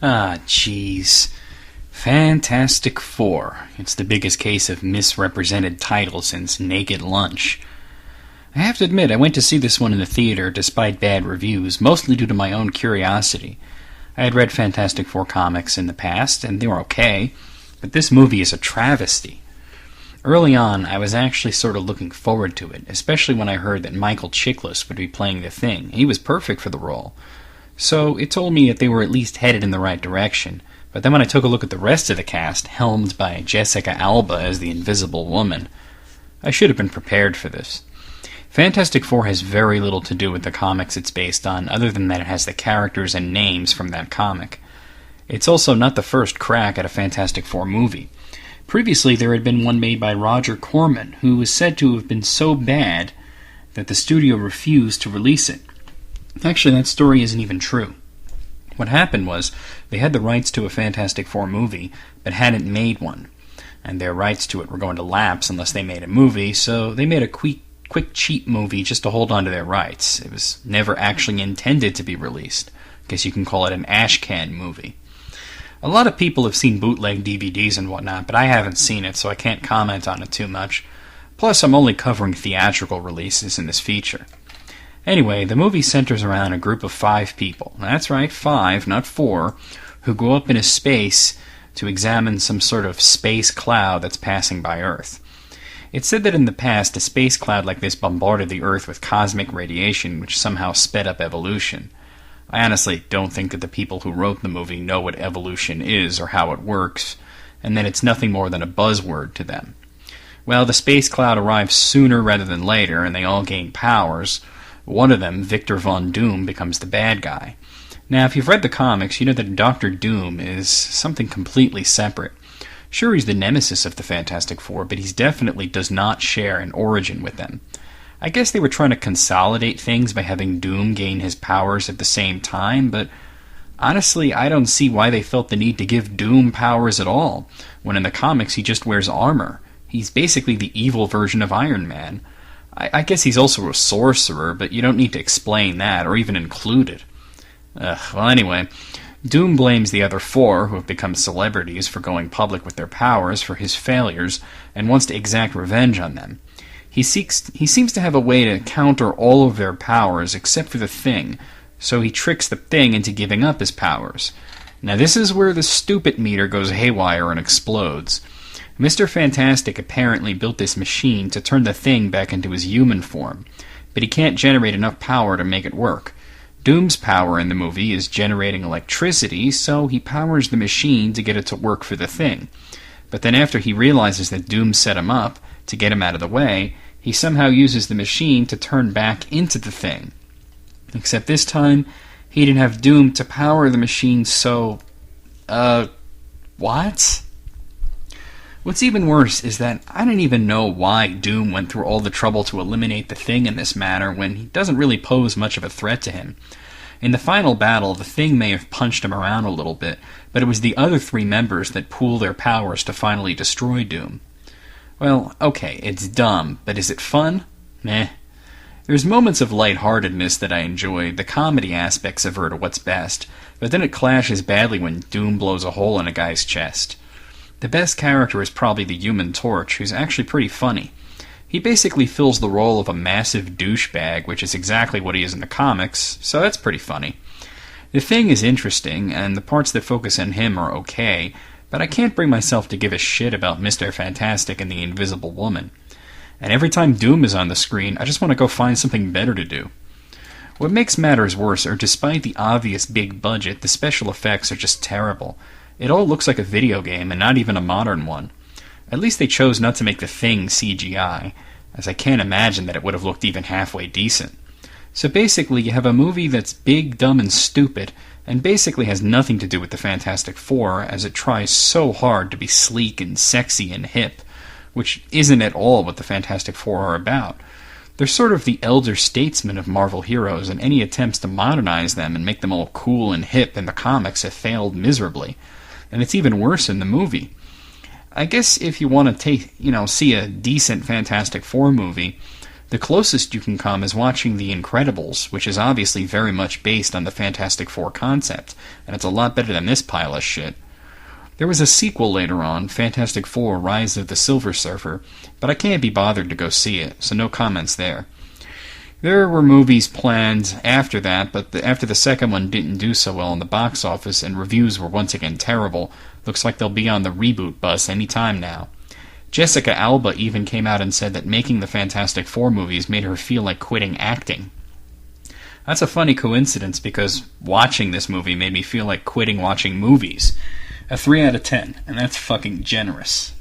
Ah, jeez. Fantastic Four. It's the biggest case of misrepresented title since Naked Lunch. I have to admit, I went to see this one in the theater despite bad reviews, mostly due to my own curiosity. I had read Fantastic Four comics in the past, and they were okay, but this movie is a travesty. Early on, I was actually sort of looking forward to it, especially when I heard that Michael Chiklis would be playing the Thing. He was perfect for the role. So it told me that they were at least headed in the right direction. But then when I took a look at the rest of the cast, helmed by Jessica Alba as the Invisible Woman, I should have been prepared for this. Fantastic Four has very little to do with the comics it's based on, other than that it has the characters and names from that comic. It's also not the first crack at a Fantastic Four movie. Previously there had been one made by Roger Corman, who was said to have been so bad that the studio refused to release it. Actually, that story isn't even true. What happened was, they had the rights to a Fantastic Four movie, but hadn't made one. And their rights to it were going to lapse unless they made a movie, so they made a quick cheap movie just to hold on to their rights. It was never actually intended to be released. I guess you can call it an ashcan movie. A lot of people have seen bootleg DVDs and whatnot, but I haven't seen it, so I can't comment on it too much. Plus, I'm only covering theatrical releases in this feature. Anyway, the movie centers around a group of 5 people. That's right, 5, not 4, who go up into space to examine some sort of space cloud that's passing by Earth. It's said that in the past, a space cloud like this bombarded the Earth with cosmic radiation, which somehow sped up evolution. I honestly don't think that the people who wrote the movie know what evolution is or how it works, and that it's nothing more than a buzzword to them. Well, the space cloud arrives sooner rather than later, and they all gain powers. One of them, Victor Von Doom, becomes the bad guy. Now, if you've read the comics, you know that Dr. Doom is something completely separate. Sure, he's the nemesis of the Fantastic Four, but he definitely does not share an origin with them. I guess they were trying to consolidate things by having Doom gain his powers at the same time, but honestly, I don't see why they felt the need to give Doom powers at all, when in the comics he just wears armor. He's basically the evil version of Iron Man. I guess he's also a sorcerer, but you don't need to explain that, or even include it. Well, anyway, Doom blames the other 4, who have become celebrities, for going public with their powers for his failures, and wants to exact revenge on them. He seems to have a way to counter all of their powers, except for the Thing, so he tricks the Thing into giving up his powers. Now this is where the stupid meter goes haywire and explodes. Mr. Fantastic apparently built this machine to turn the Thing back into his human form, but he can't generate enough power to make it work. Doom's power in the movie is generating electricity, so he powers the machine to get it to work for the Thing. But then after he realizes that Doom set him up, to get him out of the way, he somehow uses the machine to turn back into the Thing. Except this time, he didn't have Doom to power the machine, so... what? What's even worse is that I don't even know why Doom went through all the trouble to eliminate the Thing in this manner when he doesn't really pose much of a threat to him. In the final battle, the Thing may have punched him around a little bit, but it was the other 3 members that pool their powers to finally destroy Doom. Well, okay, it's dumb, but is it fun? Meh. There's moments of lightheartedness that I enjoy, the comedy aspects of her to what's best, but then it clashes badly when Doom blows a hole in a guy's chest. The best character is probably the Human Torch, who's actually pretty funny. He basically fills the role of a massive douchebag, which is exactly what he is in the comics, so that's pretty funny. The Thing is interesting, and the parts that focus on him are okay, but I can't bring myself to give a shit about Mr. Fantastic and the Invisible Woman. And every time Doom is on the screen, I just want to go find something better to do. What makes matters worse are, despite the obvious big budget, the special effects are just terrible. It all looks like a video game, and not even a modern one. At least they chose not to make the Thing CGI, as I can't imagine that it would have looked even halfway decent. So basically, you have a movie that's big, dumb, and stupid, and basically has nothing to do with the Fantastic Four, as it tries so hard to be sleek and sexy and hip, which isn't at all what the Fantastic Four are about. They're sort of the elder statesmen of Marvel heroes, and any attempts to modernize them and make them all cool and hip in the comics have failed miserably. And it's even worse in the movie. I guess if you want to see a decent Fantastic Four movie, the closest you can come is watching The Incredibles, which is obviously very much based on the Fantastic Four concept, and it's a lot better than this pile of shit. There was a sequel later on, Fantastic Four: Rise of the Silver Surfer, but I can't be bothered to go see it, so no comments there. There were movies planned after that, but after the second one didn't do so well in the box office and reviews were once again terrible, looks like they'll be on the reboot bus any time now. Jessica Alba even came out and said that making the Fantastic Four movies made her feel like quitting acting. That's a funny coincidence, because watching this movie made me feel like quitting watching movies. A 3 out of 10, and that's fucking generous.